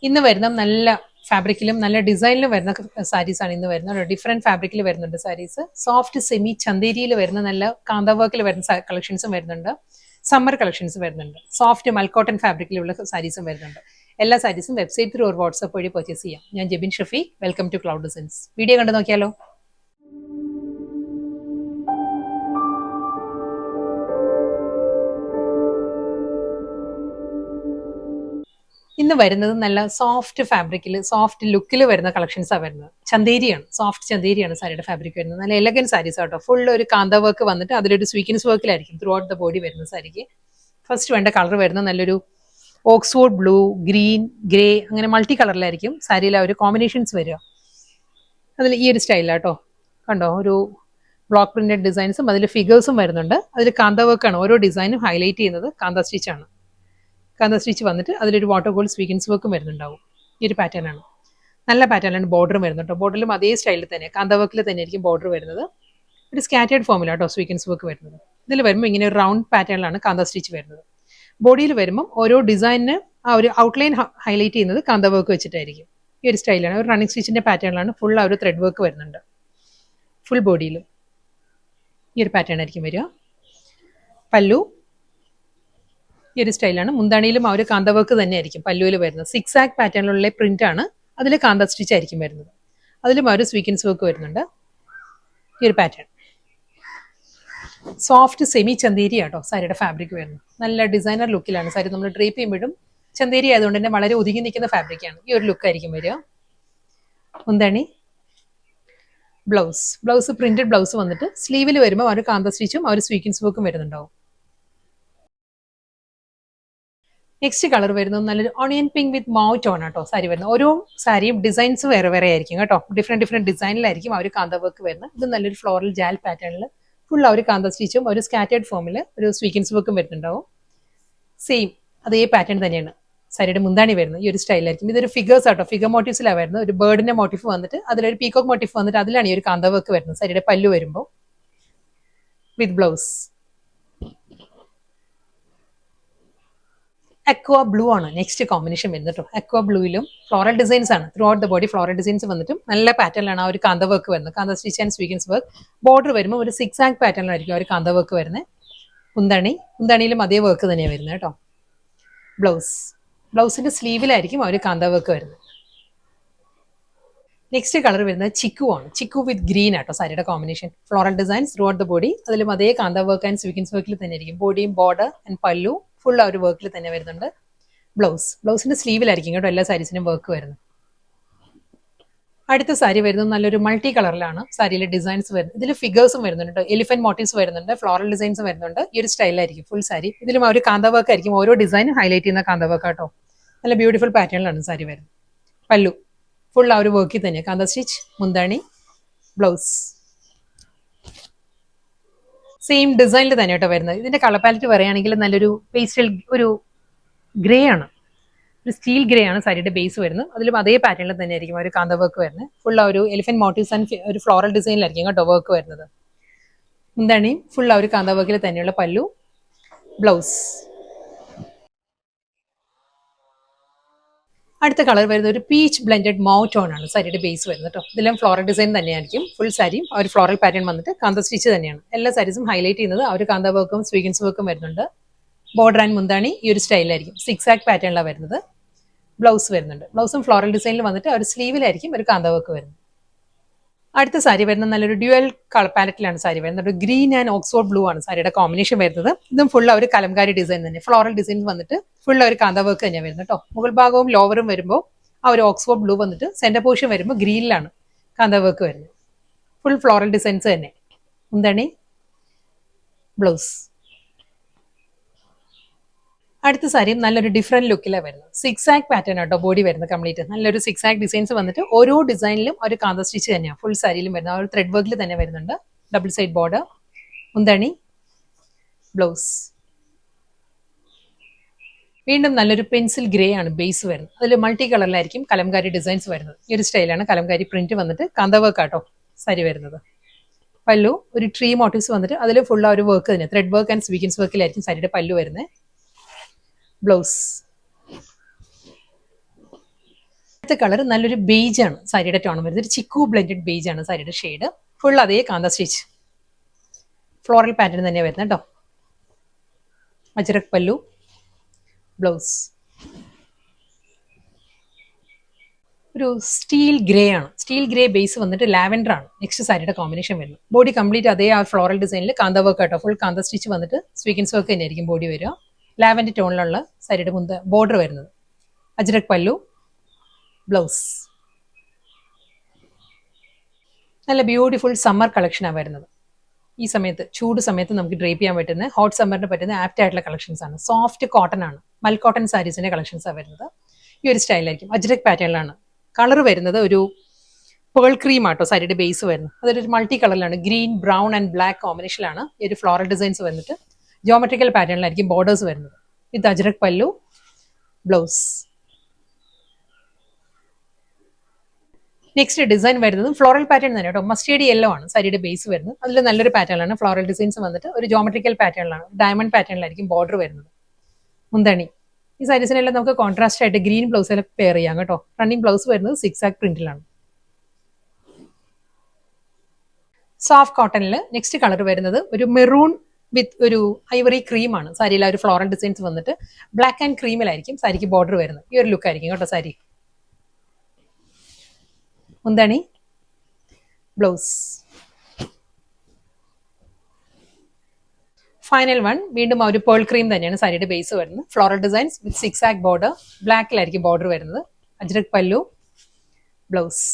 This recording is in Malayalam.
ഇന്ന് വരുന്ന നല്ല ഫാബ്രിക്കിലും നല്ല ഡിസൈനിലും വരുന്ന സാരീസ് ആണ് ഇന്ന് വരുന്നത്. ഡിഫറെന്റ് ഫാബ്രിക്കിൽ വരുന്നുണ്ട് സാരീസ്. സോഫ്റ്റ് സെമി ചന്തേരിയിൽ വരുന്ന നല്ല കാന്ത വർക്കിൽ വരുന്ന കളക്ഷൻസും വരുന്നുണ്ട്. സമ്മർ കളക്ഷൻസ് വരുന്നുണ്ട്. സോഫ്റ്റ് മൽക്കോട്ടൺ ഫാബ്രിക്കിലുള്ള സാരീസും വരുന്നുണ്ട്. എല്ലാ സാരീസും വെബ്സൈറ്റ് ത്രൂ ഒരു വാട്സ്ആപ്പ് വഴി പർച്ചേസ് ചെയ്യാം. ഞാൻ Jebin Shafi. Welcome to cloud designs. Video കണ്ടു നോക്കിയാലോ? ഇന്ന് വരുന്നത് നല്ല സോഫ്റ്റ് ഫാബ്രിക്കിൽ സോഫ്റ്റ് ലുക്കിൽ വരുന്ന കളക്ഷൻസാണ് വരുന്നത്. ചന്തേരിയാണ്, സോഫ്റ്റ് ചന്തേരിയാണ് സാരിയുടെ ഫാബ്രിക് വരുന്നത്. നല്ല എലഗൻ സാരീസ് ആട്ടോ. ഫുൾ ഒരു കാന്ത വർക്ക് വന്നിട്ട് അതിലൊരു സ്വീക്കൻസ് വർക്കിലായിരിക്കും ത്രൂ ഔട്ട് ദ ബോഡി വരുന്ന സാരിക്ക്. ഫസ്റ്റ് വേണ്ട കളർ വരുന്നത് നല്ലൊരു ഓക്സ്ഫോർഡ് ബ്ലൂ, ഗ്രീൻ, ഗ്രേ, അങ്ങനെ മൾട്ടി കളറിലായിരിക്കും സാരിയിൽ ആ ഒരു കോമ്പിനേഷൻസ് വരിക. അതിൽ ഈ ഒരു സ്റ്റൈലാട്ടോ. കണ്ടോ, ഒരു ബ്ലോക്ക് പ്രിന്റഡ് ഡിസൈൻസും അതിൽ ഫിഗേഴ്സും വരുന്നുണ്ട്. അതിൽ കാന്ത വർക്കാണ്. ഓരോ ഡിസൈനും ഹൈലൈറ്റ് ചെയ്യുന്നത് കാന്ത സ്റ്റിച്ചാണ്. കാന്ത സ്റ്റിച്ച് വന്നിട്ട് അതിലൊരു വാട്ടർ ഗോൾഡ് സ്വീക്കൻസ് വർക്കും വരുന്നുണ്ടാവും. ഈ ഒരു പാറ്റേൺ ആണ്. നല്ല പാറ്റേണിലാണ് ബോർഡറും വരുന്നുണ്ടോ. ബോർഡറിലും അതേ സ്റ്റൈലിൽ തന്നെ കാന്ത വർക്കിൽ തന്നെ ആയിരിക്കും ബോർഡർ വരുന്നത്. ഒരു സ്കാറ്റേഡ് ഫോമിലാട്ടോ സ്വീക്കൻസ് വർക്ക് വരുന്നത്. ഇതിൽ വരുമ്പോൾ ഇങ്ങനെ ഒരു റൗണ്ട് പാറ്റേണിലാണ് കാന്ത സ്റ്റിച്ച് വരുന്നത്. ബോഡിയിൽ വരുമ്പോൾ ഓരോ ഡിസൈനിന് ആ ഒരു ഔട്ട്ലൈൻ ഹൈലൈറ്റ് ചെയ്യുന്നത് കാന്ത വർക്ക് വെച്ചിട്ടായിരിക്കും. ഈ ഒരു സ്റ്റൈലാണ്. ഒരു റണ്ണിങ് സ്റ്റിച്ചിന്റെ പാറ്റേണിലാണ്. ഫുൾ ആ ഒരു ത്രെഡ് വർക്ക് വരുന്നുണ്ട് ഫുൾ ബോഡിയിലും. ഈ ഒരു പാറ്റേൺ ആയിരിക്കും വരിക. പല്ലു ഈ ഒരു സ്റ്റൈലാണ്. മുന്താണിയിലും ആ ഒരു കാന്ത വർക്ക് തന്നെ ആയിരിക്കും പല്ലുവിൽ വരുന്നത്. 6 ആക്ക് പാറ്റേണിലുള്ള പ്രിന്റ് ആണ്. അതിൽ കാന്ത സ്റ്റിച്ച് ആയിരിക്കും വരുന്നത്. അതിലും ആ ഒരു സ്വീക്കൻസ് വർക്ക് വരുന്നുണ്ട്. ഈ ഒരു പാറ്റേൺ സോഫ്റ്റ് സെമി ചന്തേരി ആട്ടോ സാരിയുടെ ഫാബ്രിക് വരുന്നത്. നല്ല ഡിസൈനർ ലുക്കിലാണ് സാരി. നമ്മൾ ഡ്രേപ്പ് ചെയ്യുമ്പോഴും ചന്തേരി ആയതുകൊണ്ട് തന്നെ വളരെ ഒതുങ്ങി നിൽക്കുന്ന ഫാബ്രിക്കാണ്. ഈ ഒരു ലുക്കായിരിക്കും വരിക. മുന്താണി, ബ്ലൗസ് പ്രിന്റഡ് ബ്ലൗസ് വന്നിട്ട് സ്ലീവിൽ വരുമ്പോൾ ആ ഒരു കാന്ത സ്റ്റിച്ചും ആ ഒരു സ്വീക്കൻസ് വർക്കും വരുന്നുണ്ടാവും. നെക്സ്റ്റ് കളർ വരുന്നത് നല്ലൊരു ഓണിയൻ പിങ്ക് വിത്ത് മൗ ടോൺ ആട്ടോ സാരി വരുന്നത്. ഓരോ സാരിയും ഡിസൈൻസ് വേറെ വേറെ ആയിരിക്കും കേട്ടോ. ഡിഫറെന്റ് ഡിസൈനിലായിരിക്കും ആ ഒരു കാന്ത വർക്ക് വരുന്നത്. ഇത് നല്ലൊരു ഫ്ലോറൽ ജാൽ പാറ്റേണിൽ ഫുൾ ആ ഒരു കാന്ത സ്റ്റിച്ചും ഒരു സ്കാറ്റേഡ് ഫോമിൽ ഒരു സ്വീക്കൻസ് വർക്കും വരുന്നുണ്ടാവും. സെയിം അതേ പാറ്റേൺ തന്നെയാണ് സാരിയുടെ മുന്താണി വരുന്നത്. ഈ ഒരു സ്റ്റൈലായിരിക്കും. ഇതൊരു ഫിഗേഴ്സ് ആട്ടോ. ഫിഗർ മോട്ടീവ്സിലാണ് വരുന്നത്. ഒരു ബേർഡിന്റെ മോട്ടീഫ് വന്നിട്ട് അതിലൊരു പീകോക്ക് മോട്ടീഫ് വന്നിട്ട് അതിലാണ് ഈ ഒരു കാന്ത വർക്ക് വരുന്നത്. സാരിയുടെ പല്ലു വരുമ്പോൾ വിത്ത് ബ്ലൗസ്. അക്വാ ബ്ലൂ ആണ് നെക്സ്റ്റ് കോമ്പിനേഷൻ വരുന്നത് കേട്ടോ. അക്വാ ബ്ലൂയിലും ഫ്ലോറൽ ഡിസൈൻസ് ആണ്. Through out the body floral designs വന്നിട്ടും നല്ല പാറ്റേണിലാണ് ആ ഒരു കാന്ത വർക്ക് വരുന്നത്. കാന്ത stitch and sequins work. Border വരുമ്പോൾ ഒരു 6 ആക്ക് പാറ്റേണിലായിരിക്കും ആ ഒരു കാന്ത വർക്ക് വരുന്നത്. മുന്താണിയിലും അതേ വർക്ക് തന്നെയാണ് വരുന്നത് കേട്ടോ. ബ്ലൗസിന്റെ സ്ലീവിലായിരിക്കും ആ ഒരു കാന്ത വർക്ക് വരുന്നത്. നെക്സ്റ്റ് കളർ വരുന്നത് ചിക്കു ആണ്. ചിക്കു വിത്ത് ഗ്രീൻ ആട്ടോ സാരിയുടെ combination. Floral designs through out the body. അതിലും അതേ കാന്ത വർക്ക് ആൻഡ് സ്വീക്കൻസ് വർക്കിൽ തന്നെ ആയിരിക്കും. ബോഡിയും ബോർഡർ ആൻഡ് പല്ലു ഫുൾ ആ ഒരു വർക്കിൽ തന്നെ വരുന്നുണ്ട്. ബ്ലൗസിന്റെ സ്ലീവിലായിരിക്കും കേട്ടോ എല്ലാ സാരീസിനും വർക്ക് വരുന്നത്. അടുത്ത സാരി വരുന്നത് നല്ലൊരു മൾട്ടി കളറിലാണ് സാരിയിലെ ഡിസൈൻസ് വരുന്നത്. ഇതിൽ ഫിഗേഴ്സും വരുന്നുണ്ട്. എലിഫന്റ് മോട്ടീവ്സ് വരുന്നുണ്ട്. ഫ്ലോറൽ ഡിസൈൻസ് വരുന്നുണ്ട്. ഈ ഒരു സ്റ്റൈലായിരിക്കും ഫുൾ സാരി. ഇതിലും ആ ഒരു കാന്ത വർക്ക് ആയിരിക്കും. ഓരോ ഡിസൈനും ഹൈലൈറ്റ് ചെയ്യുന്ന കാന്ത വർക്ക് കേട്ടോ. നല്ല ബ്യൂട്ടിഫുൾ പാറ്റേണിലാണ് സാരി വരുന്നത്. പല്ലു ഫുൾ ആ ഒരു വർക്കിൽ തന്നെ കാന്ത സ്റ്റിച്ച്. മുന്താണി, ബ്ലൗസ് സെയിം ഡിസൈനിൽ തന്നെ കേട്ടോ വരുന്നത്. ഇതിന്റെ കളർ പാലറ്റ് പറയുകയാണെങ്കിൽ നല്ലൊരു പേസ്റ്റൽ ഒരു ഗ്രേ ആണ്. ഒരു സ്റ്റീൽ ഗ്രേ ആണ് സാരിയുടെ ബേസ് വരുന്നത്. അതിലും അതേ പാറ്റേണിൽ തന്നെ ആയിരിക്കും ഒരു കാന്ത വർക്ക് വരുന്നത്. ഫുൾ ആ ഒരു എലിഫന്റ് മോട്ടീവ്സ് ആൻഡ് ഒരു ഫ്ലോറൽ ഡിസൈനിലായിരിക്കും കേട്ടോ വർക്ക് വരുന്നത്. എന്താണ് ഫുൾ ആ ഒരു കാന്ത വർക്കിൽ തന്നെയുള്ള പല്ലു, ബ്ലൗസ്. അടുത്ത കളർ വരുന്നത് ഒരു പീച്ച് ബ്ലെൻഡഡ് മൗ ടോൺ ആണ് സാരിയുടെ ബേസ് വരുന്നത് കേട്ടോ. ഇതിലും ഫ്ലോറൽ ഡിസൈൻ തന്നെയായിരിക്കും. ഫുൾ സാരിയും ആ ഒരു ഫ്ലോറൽ പാറ്റേൺ വന്നിട്ട് കാന്ത സ്റ്റിച്ച് തന്നെയാണ്. എല്ലാ സാരീസും ഹൈലൈറ്റ് ചെയ്യുന്നത് ആ ഒരു കാന്ത വർക്കും സ്വീക്കൻസ് വർക്കും വരുന്നുണ്ട്. ബോർഡർ ആൻഡ് മുന്താണി ഈ ഒരു സ്റ്റൈലായിരിക്കും. 6 ആക്ക് പാറ്റേണിലാണ് വരുന്നത്. ബ്ലൗസ് വരുന്നുണ്ട്. ബ്ലൗസും ഫ്ലോറൽ ഡിസൈനിൽ വന്നിട്ട് ഒരു സ്ലീവിലായിരിക്കും ഒരു കാന്ത വർക്ക് വരുന്നത്. അടുത്ത സാരി വരുന്നത് നല്ലൊരു ഡ്യുവൽ കളർ പാലറ്റിലാണ് സാരി വരുന്നത്. ഒരു ഗ്രീൻ ആൻഡ് ഓക്സ്ഫോർഡ് ബ്ലൂ ആണ് സാരിയുടെ കോമ്പിനേഷൻ വരുന്നത്. ഇതും ഫുൾ ഒരു കലംകാരി ഡിസൈൻ തന്നെ. ഫ്ലോറൽ ഡിസൈൻ വന്നിട്ട് ഫുൾ ഒരു കാന്ത വർക്ക് തന്നെയാണ് വരുന്നത് കേട്ടോ. മുകൾ ഭാഗവും ലോവറും വരുമ്പോൾ ആ ഒരു ഓക്സ്ഫോർഡ് ബ്ലൂ വന്നിട്ട് സെന്റർ പോർഷൻ വരുമ്പോൾ ഗ്രീനിലാണ് കാന്ത വർക്ക് വരുന്നത്. ഫുൾ ഫ്ലോറൽ ഡിസൈൻസ് തന്നെ. എന്താണ് ബ്ലൗസ്. അടുത്ത സാരിയും നല്ലൊരു ഡിഫറെന്റ് ലുക്കിലാണ് വരുന്നത്. 6 ആക്ക് പാറ്റേൺ ആട്ടോ ബോഡി വരുന്നത് കംപ്ലീറ്റ്. നല്ലൊരു 6 ആക്ക് ഡിസൈൻസ് വന്നിട്ട് ഓരോ ഡിസൈനിലും ഒരു കാന്ത സ്റ്റിച്ച് തന്നെയാണ് ഫുൾ സാരിയിലും വരുന്നത്. ആ ഒരു ത്രെഡ് വർക്കിൽ തന്നെ വരുന്നുണ്ട്. ഡബിൾ സൈഡ് ബോർഡർ, മുന്താണി, ബ്ലൗസ്. വീണ്ടും നല്ലൊരു പെൻസിൽ ഗ്രേ ആണ് ബേസ് വരുന്നത്. അതിൽ മൾട്ടി കളറിലായിരിക്കും കലംകാരി ഡിസൈൻസ് വരുന്നത്. ഈ ഒരു സ്റ്റൈലാണ് കലംകാരി പ്രിന്റ് വന്നിട്ട് കാന്ത വർക്ക് ആട്ടോ സാരി വരുന്നത്. പല്ലു ഒരു ട്രീ മോട്ടീവ്സ് വന്നിട്ട് അതിൽ ഫുൾ ആ ഒരു വർക്ക് തന്നെ ത്രെഡ് വർക്ക് ആൻഡ് സ്വീക്കൻസ് വർക്കിലായിരിക്കും സാരിയുടെ പല്ലു വരുന്നത്. ബ്ലൗസ്. കളർ നല്ലൊരു ബേജ് ആണ് സാരിയുടെ ടോൺ വരുന്നത്. ഒരു ചിക്കു ബ്ലെൻഡഡ് ബേജ് ആണ് സാരിയുടെ ഷെയ്ഡ്. ഫുൾ അതേ കാന്ത സ്റ്റിച്ച് ഫ്ലോറൽ പാറ്റേൺ തന്നെയാണ് വരുന്നത് കേട്ടോ. അജ്രക് പല്ലു, ബ്ലൗസ് ഒരു സ്റ്റീൽ ഗ്രേ ആണ്. സ്റ്റീൽ ഗ്രേ ബേസ് വന്നിട്ട് ലാവൻഡർ ആണ് നെക്സ്റ്റ് സാരിയുടെ കോമ്പിനേഷൻ വരുന്നത്. ബോഡി കംപ്ലീറ്റ് അതേ ആ ഫ്ലോറൽ ഡിസൈനിൽ കാന്ത വർക്ക് ആട്ടോ. ഫുൾ കാന്ത സ്റ്റിച്ച് വന്നിട്ട് സ്വീക്കൻസ് വർക്ക് തന്നെയായിരിക്കും ബോഡി വരിക. ലാവൻഡർ ടോണിലുള്ള സാരിയുടെ ബോർഡർ വരുന്നത്. അജ്രക് പല്ലു, ബ്ലൗസ്. നല്ല ബ്യൂട്ടിഫുൾ സമ്മർ കളക്ഷനാണ് വരുന്നത്. ഈ സമയത്ത് ചൂട് സമയത്ത് നമുക്ക് ഡ്രേപ്പ് ചെയ്യാൻ പറ്റുന്ന ഹോട്ട് സമ്മറിന് പറ്റുന്ന ആപ്റ്റ് ആയിട്ടുള്ള കളക്ഷൻസ് ആണ്. സോഫ്റ്റ് കോട്ടൺ ആണ്. മൽ കോട്ടൺ സാരീസിന്റെ കളക്ഷൻസ് ആണ് വരുന്നത്. ഈ ഒരു സ്റ്റൈലായിരിക്കും. അജ്രക് പാറ്റേണിലാണ് കളർ വരുന്നത്. ഒരു പേൾ ക്രീം ആട്ടോ സാരിയുടെ ബേസ് വരുന്നത്. അതൊരു മൾട്ടി കളറിലാണ്. ഗ്രീൻ, ബ്രൗൺ ആൻഡ് ബ്ലാക്ക് കോമ്പിനേഷനിലാണ് ഈ ഒരു ഫ്ലോറൽ ഡിസൈൻസ് വന്നിട്ട് ജോമെട്രിക്കൽ പാറ്റേണിലായിരിക്കും ബോർഡേഴ്സ് വരുന്നത്. ഇത് അജ്രക് പല്ലു, ബ്ലൗസ്. നെക്സ്റ്റ് ഡിസൈൻ വരുന്നത് ഫ്ലോറൽ പാറ്റേൺ തന്നെ കേട്ടോ. മസ്റ്റേർഡ് യെല്ലോ ആണ് സാരിയുടെ ബേസ് വരുന്നത്. അതിൽ നല്ലൊരു പാറ്റേണിലാണ് ഫ്ലോറൽ ഡിസൈൻസ് വന്നിട്ട് ഒരു ജോമെട്രിക്കൽ പാറ്റേണിലാണ്, ഡയമണ്ട് പാറ്റേണിലായിരിക്കും ബോർഡർ വരുന്നത്. മുന്തണി. ഈ സാരീസിനെല്ലാം നമുക്ക് കോൺട്രാസ്റ്റ് ആയിട്ട് ഗ്രീൻ ബ്ലൗസിൽ പെയർ ചെയ്യാം കേട്ടോ. റണ്ണിങ് ബ്ലൗസ് വരുന്നത് 6 ആക്ക് പ്രിന്റിലാണ്. സോഫ്റ്റ് കോട്ടണിൽ നെക്സ്റ്റ് കളർ വരുന്നത് ഒരു മെറൂൺ വിത്ത് ഒരു ഐവറി ക്രീം ആണ്. സാരിയിൽ ഒരു ഫ്ലോറൽ ഡിസൈൻസ് വന്നിട്ട് ബ്ലാക്ക് ആൻഡ് ക്രീമിലായിരിക്കും സാരിക്ക് ബോർഡർ വരുന്നത്. ഈ ഒരു ലുക്ക് ആയിരിക്കും കേട്ടോ സാരി. മുന്താണി, ബ്ലൗസ്. ഫൈനൽ വൺ വീണ്ടും ഒരു പേൾ ക്രീം തന്നെയാണ് സാരിയുടെ ബേസ് വരുന്നത്. ഫ്ലോറൽ ഡിസൈൻസ് വിത്ത് 6 ആക്ക് ബോർഡർ. ബ്ലാക്കിലായിരിക്കും ബോർഡർ വരുന്നത്. അജ്രക് പല്ലു, ബ്ലൗസ്.